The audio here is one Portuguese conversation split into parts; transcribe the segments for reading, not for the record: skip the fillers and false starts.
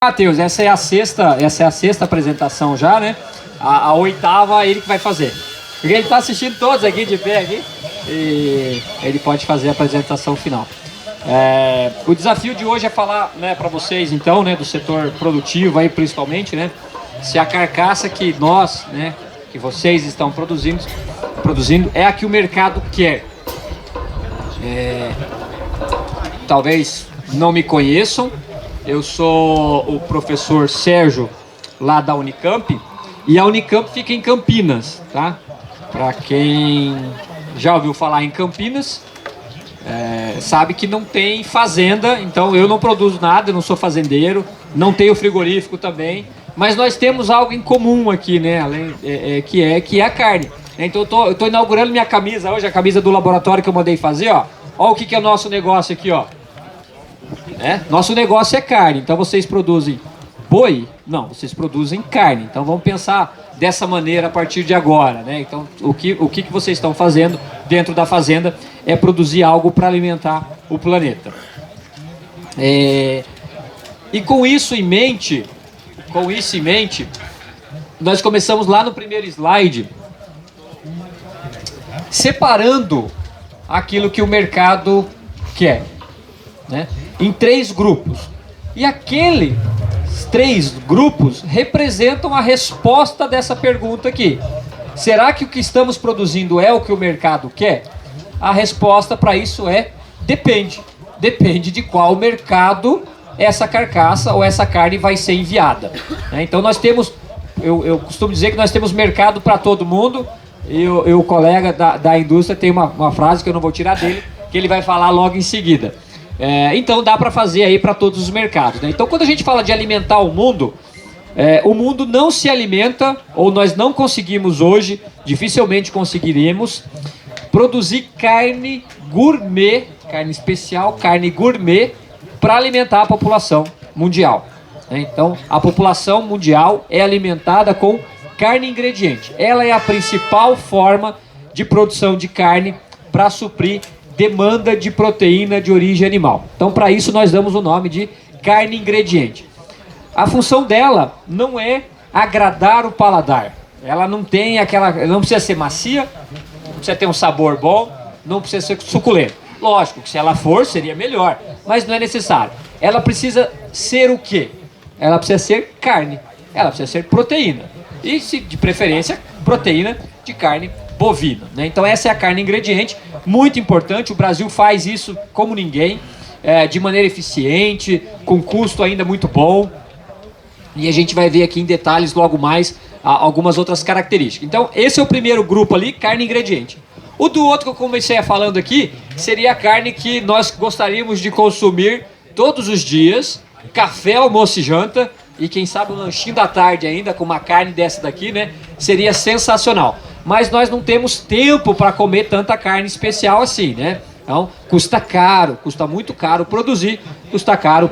Matheus, essa é a sexta apresentação já, né? A oitava ele que vai fazer. Porque ele tá assistindo todos aqui de pé aqui e ele pode fazer a apresentação final. O desafio de hoje é falar, né, para vocês então, né, do setor produtivo aí principalmente, né? Se a carcaça que nós, né, que vocês estão produzindo é a que o mercado quer. Talvez não me conheçam. Eu sou o professor Sérgio, lá da Unicamp, e a Unicamp fica em Campinas, tá? Para quem já ouviu falar em Campinas, sabe que não tem fazenda, então eu não produzo nada, eu não sou fazendeiro, não tenho frigorífico também, mas nós temos algo em comum aqui, né? Além, que é a carne. Então eu tô inaugurando minha camisa hoje, a camisa do laboratório que eu mandei fazer, ó. Olha o que é o nosso negócio aqui, ó. Nosso negócio é carne, então vocês produzem boi? Não, vocês produzem carne. Então vamos pensar dessa maneira a partir de agora, né? Então o que vocês estão fazendo dentro da fazenda é produzir algo para alimentar o planeta. E com isso em mente, nós começamos lá no primeiro slide, separando aquilo que o mercado quer, né? Em 3 grupos. E aqueles 3 grupos representam a resposta dessa pergunta aqui. Será que o que estamos produzindo é o que o mercado quer? A resposta para isso é depende. Depende de qual mercado essa carcaça ou essa carne vai ser enviada, né? Então nós temos, eu costumo dizer que nós temos mercado para todo mundo. E o colega da indústria tem uma frase que eu não vou tirar dele, que ele vai falar logo em seguida. Então dá para fazer aí para todos os mercados, né? Então quando a gente fala de alimentar o mundo não se alimenta, ou nós não conseguimos hoje, dificilmente conseguiremos, produzir carne gourmet, carne especial, carne gourmet, para alimentar a população mundial, né? Então a população mundial é alimentada com carne ingrediente. Ela é a principal forma de produção de carne para suprir demanda de proteína de origem animal. Então, para isso, nós damos o nome de carne ingrediente. A função dela não é agradar o paladar. Ela não tem não precisa ser macia, não precisa ter um sabor bom, não precisa ser suculento. Lógico que se ela for, seria melhor, mas não é necessário. Ela precisa ser o quê? Ela precisa ser carne, ela precisa ser proteína. E, de preferência, proteína de carne bovina, né? Então essa é a carne ingrediente, muito importante. O Brasil faz isso como ninguém, de maneira eficiente, com custo ainda muito bom. E a gente vai ver aqui em detalhes logo mais algumas outras características. Então esse é o primeiro grupo ali, carne ingrediente. O do outro que eu comecei falando aqui seria a carne que nós gostaríamos de consumir todos os dias, café, almoço e janta. E quem sabe um lanchinho da tarde ainda, com uma carne dessa daqui, né? Seria sensacional. Mas nós não temos tempo para comer tanta carne especial assim, né? Então, custa muito caro produzir, custa caro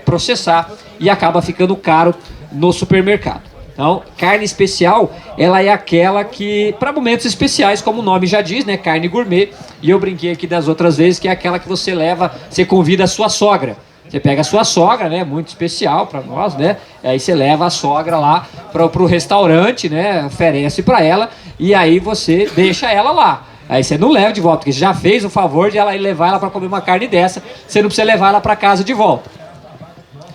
processar e acaba ficando caro no supermercado. Então, carne especial, ela é aquela que, para momentos especiais, como o nome já diz, né? Carne gourmet. E eu brinquei aqui das outras vezes que é aquela que você convida a sua sogra. Você pega a sua sogra, né, muito especial para nós, né? Aí você leva a sogra lá pro restaurante, né? Oferece para ela e aí você deixa ela lá. Aí você não leva de volta, porque você já fez o favor de ela ir levar ela para comer uma carne dessa. Você não precisa levar ela para casa de volta.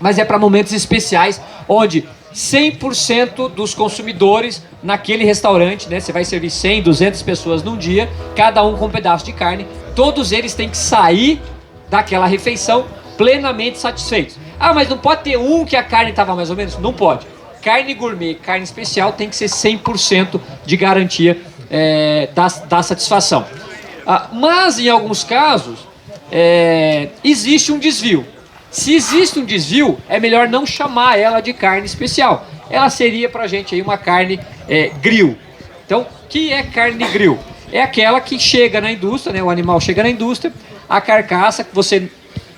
Mas é para momentos especiais, onde 100% dos consumidores naquele restaurante, né? Você vai servir 100, 200 pessoas num dia, cada um com um pedaço de carne. Todos eles têm que sair daquela refeição plenamente satisfeitos. Ah, mas não pode ter um que a carne estava mais ou menos? Não pode. Carne gourmet, carne especial tem que ser 100% de garantia da satisfação. Mas em alguns casos existe um desvio. Se existe um desvio, é melhor não chamar ela de carne especial. Ela seria pra gente aí uma carne grill. Então, o que é carne grill? É aquela que chega na indústria, né? O animal chega na indústria, a carcaça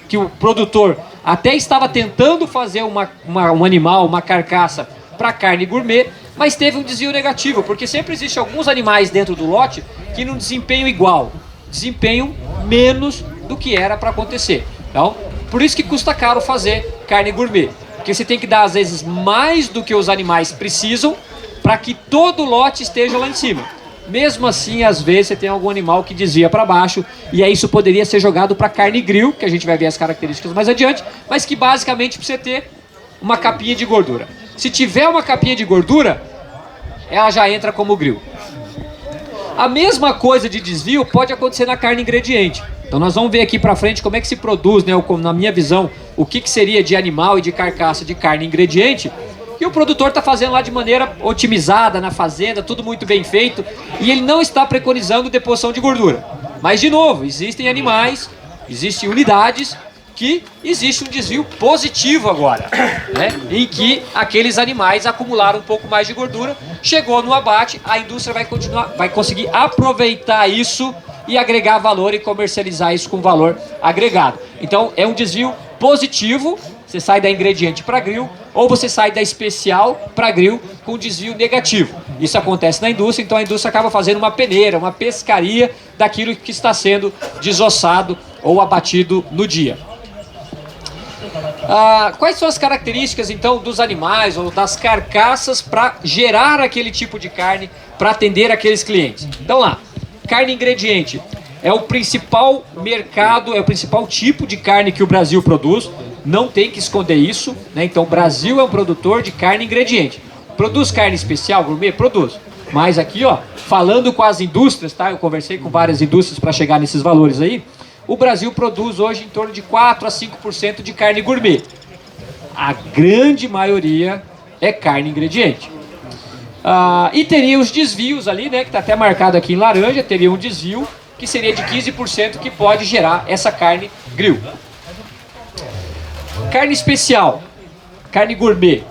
que o produtor até estava tentando fazer um animal, uma carcaça para carne gourmet, mas teve um desvio negativo, porque sempre existe alguns animais dentro do lote que não desempenham igual, desempenham menos do que era para acontecer. Então, por isso que custa caro fazer carne gourmet. Porque você tem que dar, às vezes, mais do que os animais precisam para que todo o lote esteja lá em cima. Mesmo assim, às vezes, você tem algum animal que desvia para baixo, e aí isso poderia ser jogado para carne grill, que a gente vai ver as características mais adiante, mas que basicamente precisa ter uma capinha de gordura. Se tiver uma capinha de gordura, ela já entra como grill. A mesma coisa de desvio pode acontecer na carne ingrediente. Então nós vamos ver aqui para frente como é que se produz, né, na minha visão, o que seria de animal e de carcaça de carne ingrediente. E o produtor está fazendo lá de maneira otimizada na fazenda, tudo muito bem feito, e ele não está preconizando deposição de gordura. Mas, de novo, existem animais, existem unidades que existe um desvio positivo agora, né? Em que aqueles animais acumularam um pouco mais de gordura, chegou no abate, a indústria vai conseguir aproveitar isso e agregar valor e comercializar isso com valor agregado. Então, é um desvio positivo. Você sai da ingrediente para grill, ou você sai da especial para grill com desvio negativo. Isso acontece na indústria, então a indústria acaba fazendo uma peneira, uma pescaria daquilo que está sendo desossado ou abatido no dia. Quais são as características então dos animais ou das carcaças para gerar aquele tipo de carne para atender aqueles clientes? Então lá, carne ingrediente é o principal mercado, é o principal tipo de carne que o Brasil produz. Não tem que esconder isso, né? Então o Brasil é um produtor de carne ingrediente. Produz carne especial, gourmet? Produz. Mas aqui, ó, falando com as indústrias, tá? Eu conversei com várias indústrias para chegar nesses valores aí. O Brasil produz hoje em torno de 4 a 5% de carne gourmet. A grande maioria é carne ingrediente. E teria os desvios ali, né? Que está até marcado aqui em laranja. Teria um desvio que seria de 15% que pode gerar essa carne grill. Carne especial, carne gourmet,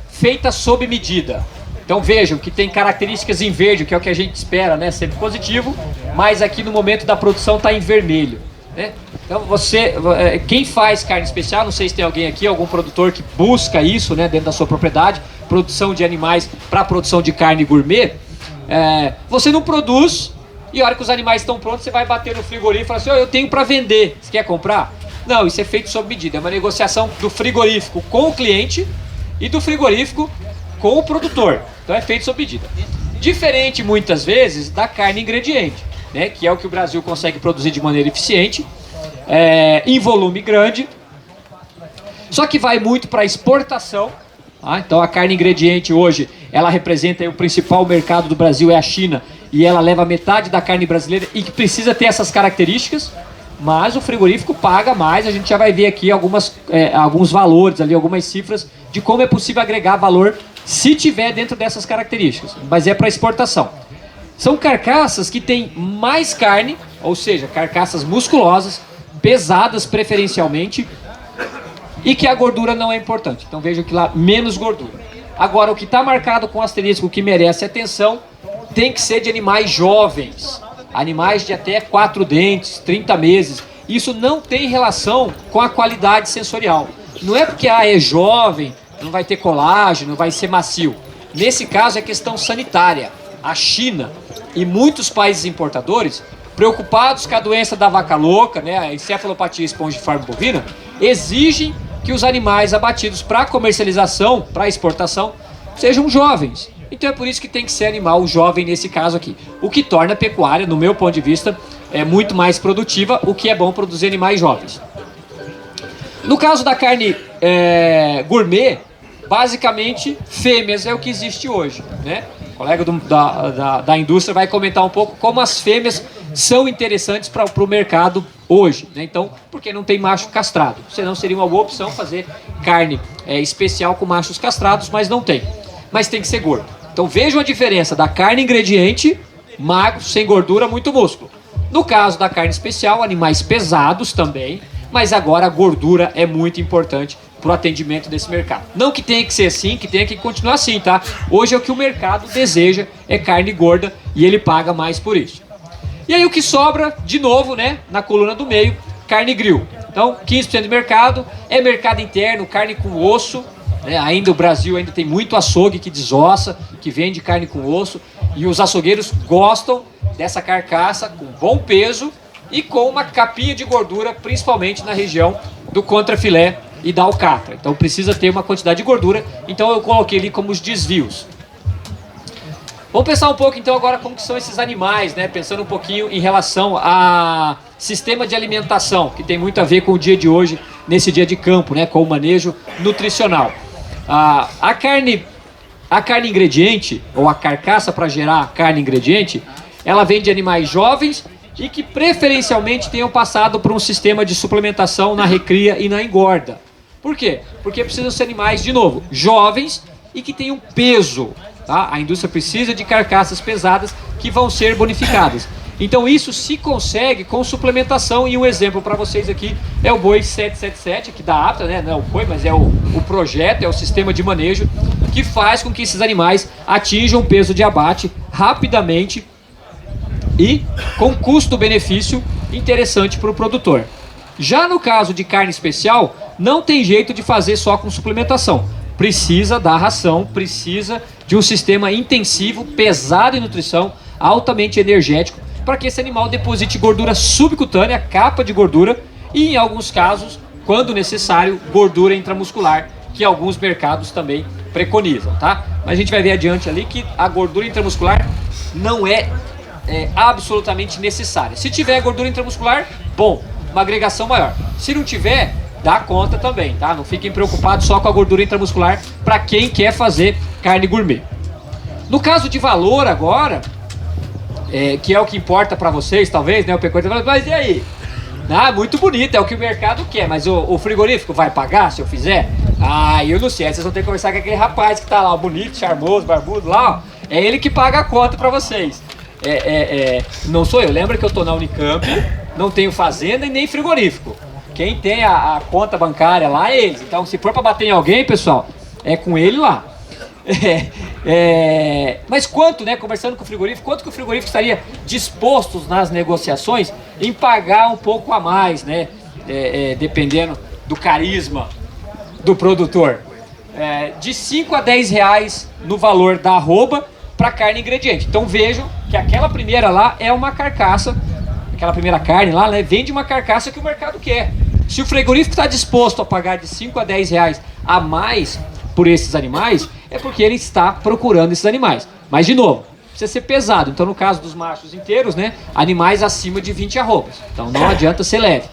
feita sob medida. Então vejam que tem características em verde, que é o que a gente espera, né? Sempre positivo, mas aqui no momento da produção está em vermelho, né? Então quem faz carne especial, não sei se tem alguém aqui, algum produtor que busca isso, né, dentro da sua propriedade, produção de animais para produção de carne gourmet, você não produz e a hora que os animais estão prontos, você vai bater no frigorífico e falar assim, eu tenho para vender, você quer comprar? Não, isso é feito sob medida, é uma negociação do frigorífico com o cliente e do frigorífico com o produtor. Então é feito sob medida. Diferente, muitas vezes, da carne ingrediente, né, que é o que o Brasil consegue produzir de maneira eficiente, em volume grande, só que vai muito para exportação. Então a carne ingrediente hoje, ela representa o principal mercado do Brasil, é a China, e ela leva metade da carne brasileira e que precisa ter essas características. Mas o frigorífico paga mais, a gente já vai ver aqui alguns valores, ali, algumas cifras de como é possível agregar valor se tiver dentro dessas características, mas é para exportação. São carcaças que têm mais carne, ou seja, carcaças musculosas, pesadas preferencialmente, e que a gordura não é importante. Então vejam que lá, menos gordura. Agora, o que está marcado com asterisco que merece atenção, tem que ser de animais jovens. Animais de até 4 dentes, 30 meses. Isso não tem relação com a qualidade sensorial. Não é porque é jovem, não vai ter colágeno, não vai ser macio. Nesse caso é questão sanitária. A China e muitos países importadores, preocupados com a doença da vaca louca, né, a encefalopatia espongiforme bovina, exigem que os animais abatidos para comercialização, para exportação, sejam jovens. Então é por isso que tem que ser animal jovem nesse caso aqui. O que torna a pecuária, no meu ponto de vista, muito mais produtiva, o que é bom produzir animais jovens. No caso da carne gourmet, basicamente fêmeas é o que existe hoje, né? O colega da indústria vai comentar um pouco como as fêmeas são interessantes para o mercado hoje, né? Então, porque não tem macho castrado. Senão seria uma boa opção fazer carne especial com machos castrados, mas não tem. Mas tem que ser gordo. Então vejam a diferença da carne ingrediente, magro, sem gordura, muito músculo. No caso da carne especial, animais pesados também, mas agora a gordura é muito importante para o atendimento desse mercado. Não que tenha que ser assim, que tenha que continuar assim, tá? Hoje é o que o mercado deseja, é carne gorda e ele paga mais por isso. E aí o que sobra, de novo, né, na coluna do meio, carne grill. Então 15% de mercado, é mercado interno, carne com osso. Ainda o Brasil ainda tem muito açougue que desossa, que vende carne com osso, e os açougueiros gostam dessa carcaça com bom peso e com uma capinha de gordura, principalmente na região do contrafilé e da alcatra. Então precisa ter uma quantidade de gordura, então eu coloquei ali como os desvios. Vamos pensar um pouco então agora como que são esses animais, né? Pensando um pouquinho em relação a sistema de alimentação, que tem muito a ver com o dia de hoje, nesse dia de campo, né? Com o manejo nutricional. A carne ingrediente, ou a carcaça para gerar carne ingrediente, ela vem de animais jovens e que preferencialmente tenham passado por um sistema de suplementação na recria e na engorda. Por quê? Porque precisam ser animais, de novo, jovens e que tenham peso. Tá? A indústria precisa de carcaças pesadas que vão ser bonificadas. Então isso se consegue com suplementação, e um exemplo para vocês aqui é o boi 777, aqui da APTA, né? Não é o boi, mas é o projeto, é o sistema de manejo que faz com que esses animais atinjam um peso de abate rapidamente e com custo-benefício interessante para o produtor. Já no caso de carne especial, não tem jeito de fazer só com suplementação. Precisa da ração, precisa de um sistema intensivo, pesado em nutrição, altamente energético, para que esse animal deposite gordura subcutânea, capa de gordura, e em alguns casos, quando necessário, gordura intramuscular, que alguns mercados também preconizam, tá? Mas a gente vai ver adiante ali que a gordura intramuscular não é absolutamente necessária. Se tiver gordura intramuscular, bom, uma agregação maior. Se não tiver, dá conta também, tá? Não fiquem preocupados só com a gordura intramuscular para quem quer fazer carne gourmet. No caso de valor agora, que é o que importa para vocês, talvez, né? O pecuarista fala, mas e aí? Muito bonito, é o que o mercado quer, mas o frigorífico vai pagar se eu fizer? Eu não sei, vocês vão ter que conversar com aquele rapaz que tá lá, bonito, charmoso, barbudo lá, ó. É ele que paga a conta para vocês. Não sou eu, lembra que eu tô na Unicamp, não tenho fazenda e nem frigorífico. Quem tem a conta bancária lá é eles. Então, se for para bater em alguém, pessoal, é com ele lá. Mas quanto, né, conversando com o frigorífico, quanto que o frigorífico estaria disposto nas negociações em pagar um pouco a mais, né, dependendo do carisma do produtor? De 5 a 10 reais no valor da arroba para carne ingrediente. Então vejam que aquela primeira lá é uma carcaça, aquela primeira carne lá, né, vem de uma carcaça que o mercado quer. Se o frigorífico está disposto a pagar de 5 a 10 reais a mais por esses animais, é porque ele está procurando esses animais. Mas, de novo, precisa ser pesado. Então, no caso dos machos inteiros, né, animais acima de 20 arrobas. Então, não adianta ser leve.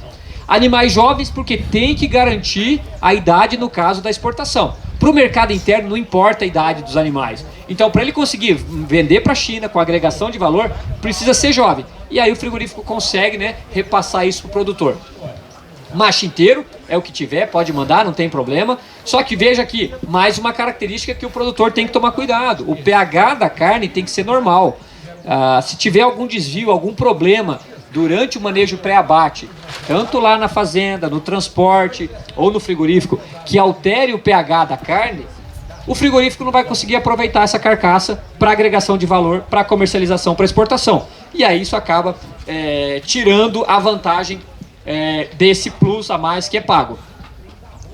Animais jovens, porque tem que garantir a idade no caso da exportação. Para o mercado interno, não importa a idade dos animais. Então, para ele conseguir vender para a China com agregação de valor, precisa ser jovem. E aí o frigorífico consegue, né, repassar isso para o produtor. Macho inteiro é o que tiver, pode mandar, não tem problema. Só que veja aqui, mais uma característica que o produtor tem que tomar cuidado. O pH da carne tem que ser normal. Se tiver algum desvio, algum problema durante o manejo pré-abate, tanto lá na fazenda, no transporte ou no frigorífico, que altere o pH da carne, o frigorífico não vai conseguir aproveitar essa carcaça para agregação de valor, para comercialização, para exportação. E aí isso acaba tirando a vantagem desse plus a mais que é pago.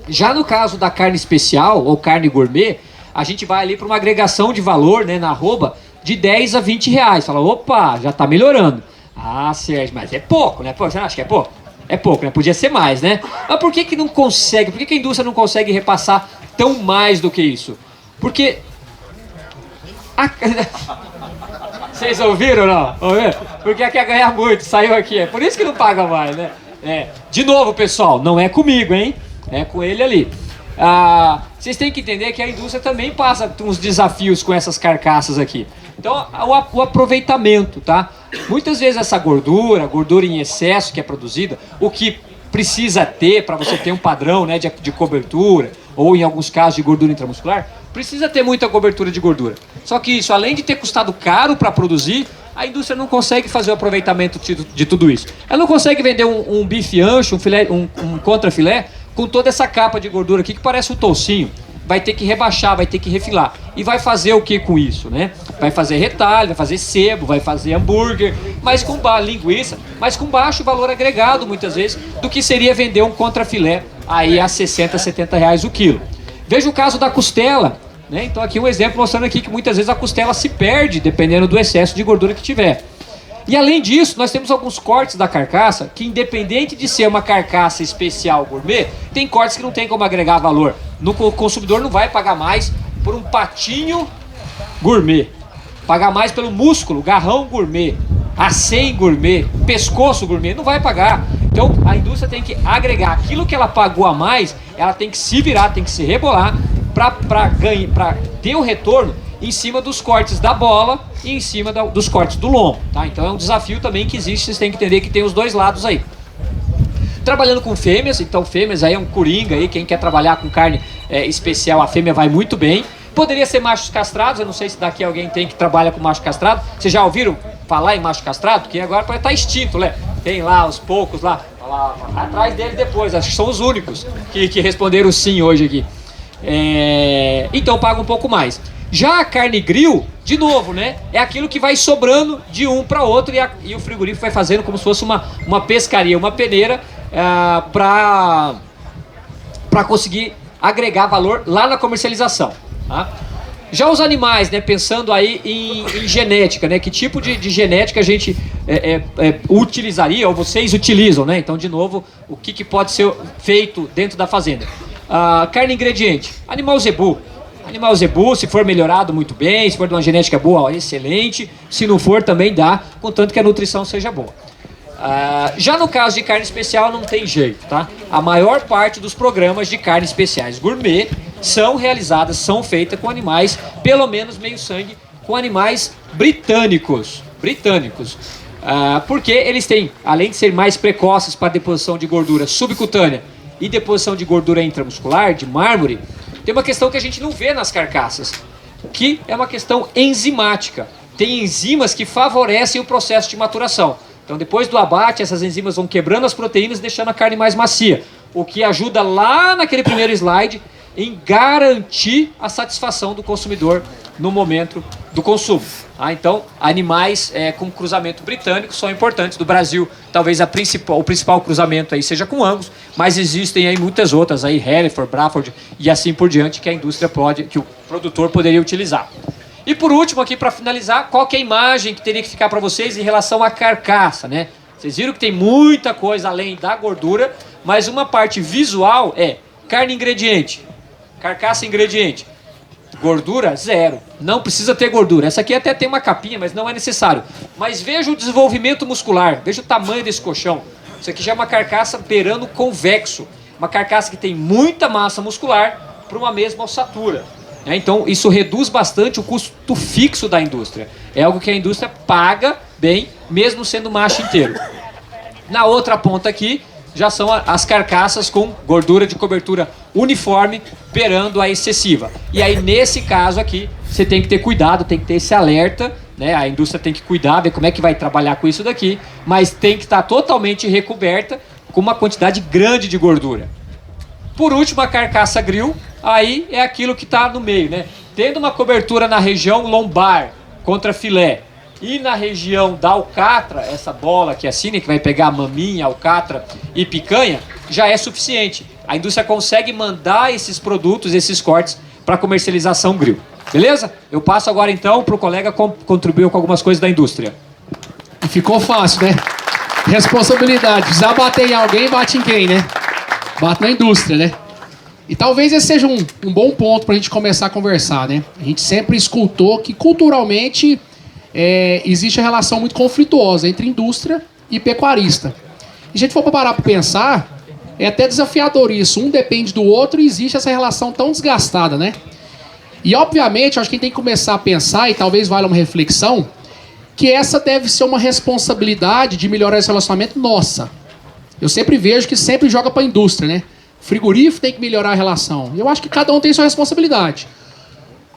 Já no caso da carne especial ou carne gourmet, a gente vai ali para uma agregação de valor, né, na arroba de 10 a 20 reais. Fala, opa, já está melhorando. Sérgio, mas é pouco, né? Pô, você não acha que é pouco? É pouco, né? Podia ser mais, né? Mas por que não consegue? Por que a indústria não consegue repassar tão mais do que isso? Porque... Vocês ouviram ou não? Ouviram? Porque quer ganhar muito, saiu aqui. É por isso que não paga mais, né? De novo, pessoal, não é comigo, hein? É com ele ali. Vocês têm que entender que a indústria também passa uns desafios com essas carcaças aqui. Então, o aproveitamento, tá? Muitas vezes essa gordura em excesso que é produzida, o que precisa ter para você ter um padrão, né, de cobertura, ou em alguns casos de gordura intramuscular, precisa ter muita cobertura de gordura. Só que isso, além de ter custado caro para produzir, a indústria não consegue fazer o aproveitamento de tudo isso. Ela não consegue vender um bife ancho, um contrafilé, com toda essa capa de gordura aqui que parece um toucinho. Vai ter que rebaixar, vai ter que refilar. E vai fazer o que com isso, né? Vai fazer retalho, vai fazer sebo, vai fazer hambúrguer, mas com linguiça, mas com baixo valor agregado, muitas vezes, do que seria vender um contrafilé aí a 60, 70 reais o quilo. Veja o caso da costela, né? Então aqui um exemplo mostrando aqui que muitas vezes a costela se perde, dependendo do excesso de gordura que tiver. E além disso, nós temos alguns cortes da carcaça que, independente de ser uma carcaça especial gourmet, tem cortes que não tem como agregar valor. O consumidor não vai pagar mais por um patinho gourmet, pagar mais pelo músculo, garrão gourmet, acém gourmet, pescoço gourmet, não vai pagar. Então a indústria tem que agregar aquilo que ela pagou a mais, ela tem que se virar, tem que se rebolar para ter o retorno em cima dos cortes da bola e em cima dos cortes do lombo, tá? Então é um desafio também que existe, vocês têm que entender que tem os dois lados aí. Trabalhando com fêmeas, então fêmeas aí é um coringa aí, quem quer trabalhar com carne especial, a fêmea vai muito bem. Poderia ser machos castrados, eu não sei se daqui alguém tem que trabalha com macho castrado. Vocês já ouviram falar em macho castrado? Porque agora pode estar extinto, né? Tem lá os poucos lá atrás dele depois, acho que são os únicos que responderam sim hoje aqui. Então paga um pouco mais. Já a carne grill, de novo, né? É aquilo que vai sobrando de um para outro e o frigorífico vai fazendo como se fosse uma pescaria, uma peneira para conseguir agregar valor lá na comercialização. Tá? Já os animais, né? Pensando aí em genética, né? Que tipo de genética a gente utilizaria ou vocês utilizam, né? Então, de novo, o que pode ser feito dentro da fazenda? Carne ingrediente, animal zebu. Animal zebu, se for melhorado, muito bem. Se for de uma genética boa, ó, excelente. Se não for, também dá, contanto que a nutrição seja boa. Já no caso de carne especial, não tem jeito, tá? A maior parte dos programas de carne especiais gourmet são feitas com animais, pelo menos meio sangue, com animais britânicos. Porque eles têm, além de ser mais precoces para deposição de gordura subcutânea e deposição de gordura intramuscular, de mármore, tem uma questão que a gente não vê nas carcaças, que é uma questão enzimática. Tem enzimas que favorecem o processo de maturação. Então, depois do abate, essas enzimas vão quebrando as proteínas, deixando a carne mais macia. O que ajuda lá naquele primeiro slide em garantir a satisfação do consumidor no momento do consumo. Então, animais com cruzamento britânico são importantes. Do Brasil, talvez o principal cruzamento aí seja com Angus, mas existem aí muitas outras, aí Hereford, Braford e assim por diante, que a indústria que o produtor poderia utilizar. E por último aqui, para finalizar, qual que é a imagem que teria que ficar para vocês em relação à carcaça, né? Vocês viram que tem muita coisa além da gordura, mas uma parte visual é carne ingrediente, carcaça ingrediente, gordura zero, não precisa ter gordura. Essa aqui até tem uma capinha, mas não é necessário. Mas veja o desenvolvimento muscular, veja o tamanho desse colchão. Isso aqui já é uma carcaça beirando convexo, uma carcaça que tem muita massa muscular para uma mesma ossatura. Então isso reduz bastante o custo fixo da indústria. É algo que a indústria paga bem, mesmo sendo macho inteiro. Na outra ponta aqui, já são as carcaças com gordura de cobertura uniforme, beirando a excessiva. E aí, nesse caso aqui, você tem que ter cuidado, tem que ter esse alerta, né? A indústria tem que cuidar, ver como é que vai trabalhar com isso daqui, mas tem que estar totalmente recoberta com uma quantidade grande de gordura. Por último, a carcaça grill, aí é aquilo que está no meio, né? Tendo uma cobertura na região lombar contra filé e na região da alcatra, essa bola aqui assim, né, que vai pegar maminha, alcatra e picanha, já é suficiente. A indústria consegue mandar esses produtos, esses cortes para comercialização grill. Beleza? Eu passo agora então para o colega contribuir com algumas coisas da indústria. E ficou fácil, né? Responsabilidade. Precisar bater em alguém, bate em quem, né? Bate na indústria, né? E talvez esse seja um bom ponto para a gente começar a conversar, né? A gente sempre escutou que culturalmente existe a relação muito conflituosa entre indústria e pecuarista. E se a gente for parar para pensar, é até desafiador isso. Um depende do outro e existe essa relação tão desgastada, né? E obviamente, eu acho que a gente tem que começar a pensar, e talvez valha uma reflexão, que essa deve ser uma responsabilidade de melhorar esse relacionamento nossa. Eu sempre vejo que sempre joga para a indústria, né? Frigorífico tem que melhorar a relação. Eu acho que cada um tem sua responsabilidade.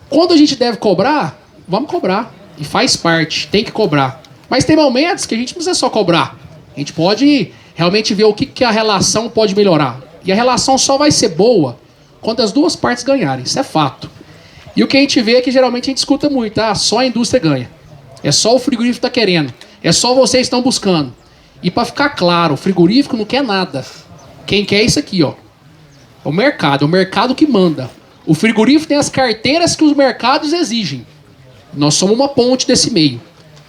Quando a gente deve cobrar, vamos cobrar. E faz parte, tem que cobrar. Mas tem momentos que a gente não precisa só cobrar. A gente pode realmente ver o que a relação pode melhorar. E a relação só vai ser boa quando as duas partes ganharem. Isso é fato. E o que a gente vê é que geralmente a gente escuta muito. Só a indústria ganha. É só o frigorífico está querendo. É só vocês estão buscando. E para ficar claro, o frigorífico não quer nada. Quem quer é isso aqui, ó. É o mercado que manda. O frigorífico tem as carteiras que os mercados exigem. Nós somos uma ponte desse meio.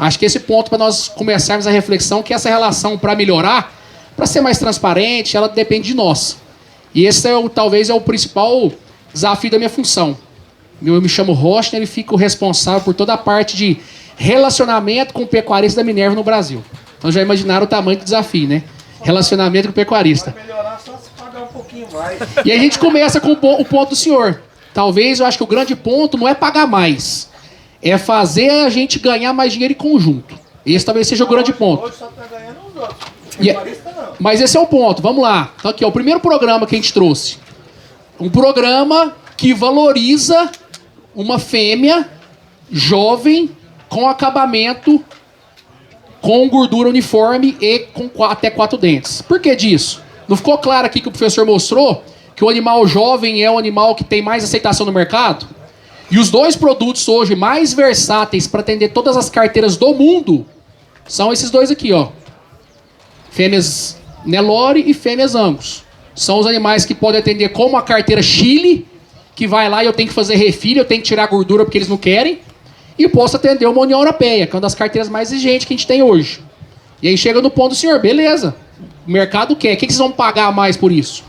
Acho que esse ponto para nós começarmos a reflexão, que essa relação para melhorar, para ser mais transparente, ela depende de nós. E esse talvez é o principal desafio da minha função. Eu me chamo Rochner e fico responsável por toda a parte de relacionamento com o pecuarista da Minerva no Brasil. Então já imaginaram o tamanho do desafio, né? Relacionamento com o pecuarista. Vai melhorar só se pagar um pouquinho mais. E a gente começa com o ponto do senhor. Talvez eu acho que o grande ponto não é pagar mais, é fazer a gente ganhar mais dinheiro em conjunto. Esse talvez seja o grande ponto. Hoje só tá ganhando os outros. Pecuarista não. Mas esse é o ponto, vamos lá. Então aqui, ó, o primeiro programa que a gente trouxe. Um programa que valoriza uma fêmea jovem com acabamento, com gordura uniforme e com até 4 dentes. Por que disso? Não ficou claro aqui que o professor mostrou que o animal jovem é o animal que tem mais aceitação no mercado? E os 2 produtos hoje mais versáteis para atender todas as carteiras do mundo são esses 2 aqui, ó. Fêmeas Nelore e fêmeas Angus. São os animais que podem atender como a carteira Chile, que vai lá e eu tenho que fazer refilho, eu tenho que tirar a gordura porque eles não querem. E posso atender uma União Europeia, que é uma das carteiras mais exigentes que a gente tem hoje. E aí chega no ponto do senhor, beleza, o mercado quer, o que vocês vão pagar mais por isso?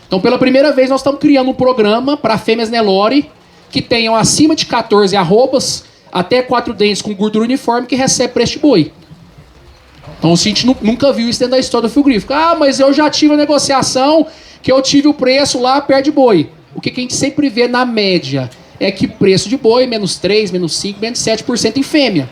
Então, pela primeira vez, nós estamos criando um programa para fêmeas Nelore que tenham acima de 14 arrobas, até 4 dentes com gordura uniforme, que recebe preço de boi. Então, a gente nunca viu isso dentro da história do frigorífico. Ah, mas eu já tive a negociação, que eu tive o preço lá perto de boi. O que a gente sempre vê na média é que preço de boi, menos 3, menos 5, menos 7% em fêmea.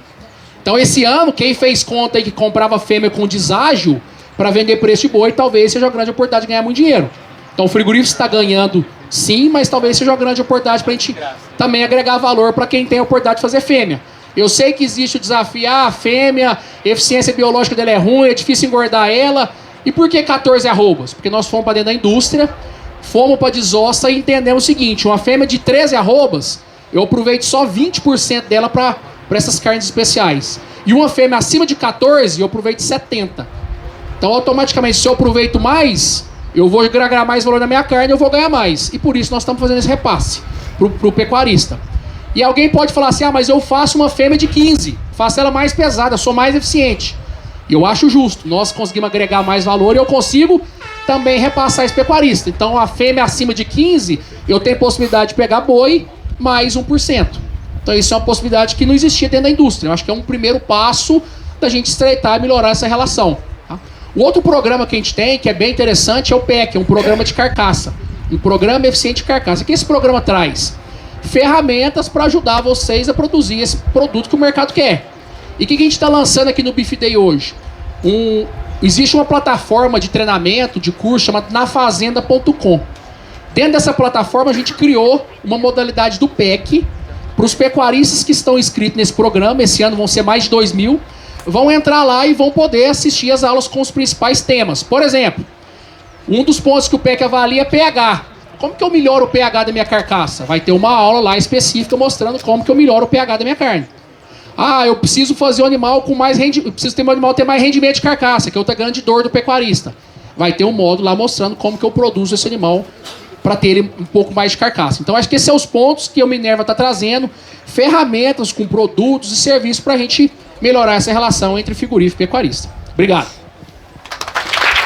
Então, esse ano, quem fez conta aí que comprava fêmea com deságio para vender preço de boi, talvez seja uma grande oportunidade de ganhar muito dinheiro. Então, o frigorífico está ganhando, sim, mas talvez seja uma grande oportunidade para a gente também agregar valor para quem tem a oportunidade de fazer fêmea. Eu sei que existe o desafio, a fêmea, a eficiência biológica dela é ruim, é difícil engordar ela. E por que 14 arrobas? Porque nós fomos para dentro da indústria, fomos para a desossa e entendemos o seguinte, uma fêmea de 13 arrobas, eu aproveito só 20% dela para essas carnes especiais. E uma fêmea acima de 14, eu aproveito 70%. Então, automaticamente, se eu aproveito mais, eu vou agregar mais valor na minha carne, eu vou ganhar mais. E por isso nós estamos fazendo esse repasse pro pecuarista. E alguém pode falar assim, ah, mas eu faço uma fêmea de 15, faço ela mais pesada, sou mais eficiente. E eu acho justo, nós conseguimos agregar mais valor e eu consigo também repassar esse pecuarista. Então a fêmea acima de 15, eu tenho possibilidade de pegar boi mais 1%. Então isso é uma possibilidade que não existia dentro da indústria. Eu acho que é um primeiro passo da gente estreitar e melhorar essa relação. Tá? O outro programa que a gente tem, que é bem interessante, é o PEC, é um programa de carcaça. Um programa eficiente de carcaça. O que esse programa traz? Ferramentas para ajudar vocês a produzir esse produto que o mercado quer. E o que a gente está lançando aqui no Beef Day hoje? Existe uma plataforma de treinamento, de curso, chamada nafazenda.com. Dentro dessa plataforma, a gente criou uma modalidade do PEC para os pecuaristas que estão inscritos nesse programa. Esse ano vão ser mais de 2.000. Vão entrar lá e vão poder assistir as aulas com os principais temas. Por exemplo, um dos pontos que o PEC avalia é pH. Como que eu melhoro o pH da minha carcaça? Vai ter uma aula lá específica mostrando como que eu melhoro o pH da minha carne. Ah, eu preciso fazer um animal com mais rendimento, eu preciso ter um animal ter mais rendimento de carcaça, que é outra grande dor do pecuarista. Vai ter um módulo lá mostrando como que eu produzo esse animal para ter ele um pouco mais de carcaça. Então acho que esses são os pontos que o Minerva está trazendo, ferramentas com produtos e serviços para a gente melhorar essa relação entre frigorífico e pecuarista. Obrigado.